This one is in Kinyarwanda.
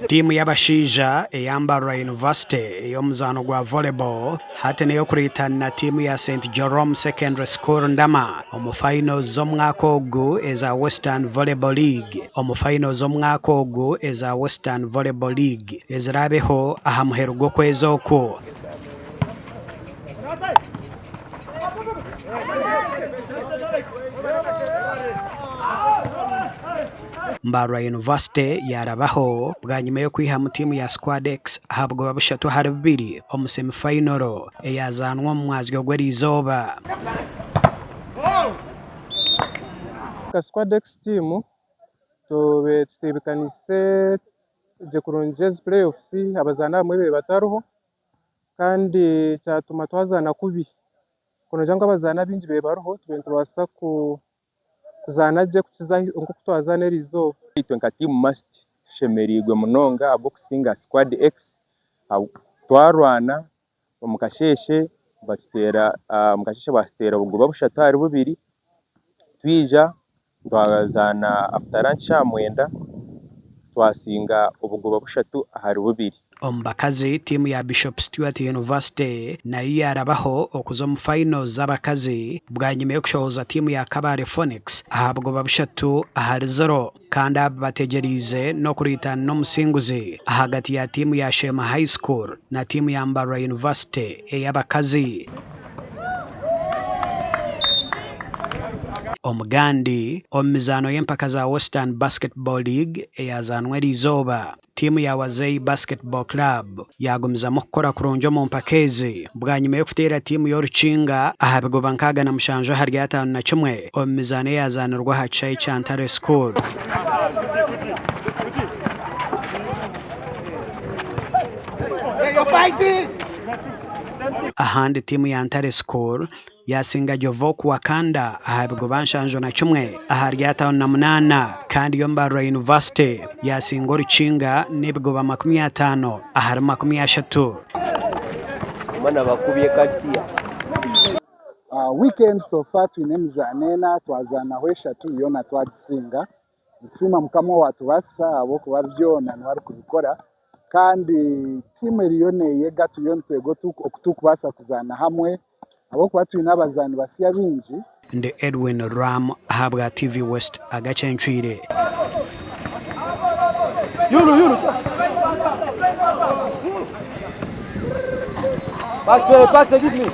Timu y'abashija eyambara University ey'omuzaano gwa volleyball hati neyo kuritana timu ya St Jerome Secondary School Ndama omu finals z'omwaka ogu eza Western Volleyball League. Omu finals z'omwaka ogu eza Western Volleyball League ezirabeho aha muheru gw'okwezi oku. Mbarwa University yarabaho bwa nyuma yo kwiha mu timu ya Squad X ahabwa babushatu hari bibiri omu semifinal eyazanwa mu mwezi gw'eriizooba. Ka Squad X team tutebekanise je kurongeza playoffs abazana bamwe bataruho kandi cyatuma twazana kubi kuno janga abazana bingi bebaruho tubasa kuzana je kukiza nko kutwazana erizo itwe nka team must shemerigwe munonga abo kusinga Squad X twarwana omukasheshe batera mukasheshe batera ubugoba bushatari bubiri twija twazana after lunch amwenda twasinga ubugoba bushatu ahari bubiri. Ombakazi timu ya Bishop Stuart University nayo yarabaho okuza mu finals z'abakazi bwa nyuma yo kushohoza timu ya Kabale Phoenix ahabwa babushatu ahari 0 kandi bategerize no kuritana n'omusinguzi ahagati ya timu ya Shema High School na timu ya Mbarwa University ey'abakazi. Omugandi omizano y'empaka za Western Basketball League eyazanwa eriizooba timu ya Wazei Basketball Club yagumizamu kukora kurungi mu mpaka ezi bwa nyuma yo kuteera timu y'Orukinga aha bigoba 67 hari 51 omizano eyazanirwa ha Chai Chantare School. Ahandi timu ya Ntare School yasinga Jovoku Wakanda aha bigoba 51 ahari 58 kandi yo Mbarwa University yasinga Orukinga n'ebigoba 50 ahari 30. Mana bakubiye katia weekend so far twinemizanena twazana hweshatu yona twagisinga nsima mukamo watu basa abo kubabyona ntwari kubikora kandi timu eriyoneye gatu yontwego tukubasa kuzana hamwe abo kuba turi n'abazani basiya bingi. Ndi Edwin Ram ahabwa TV West agacencwire. Yuru passe give me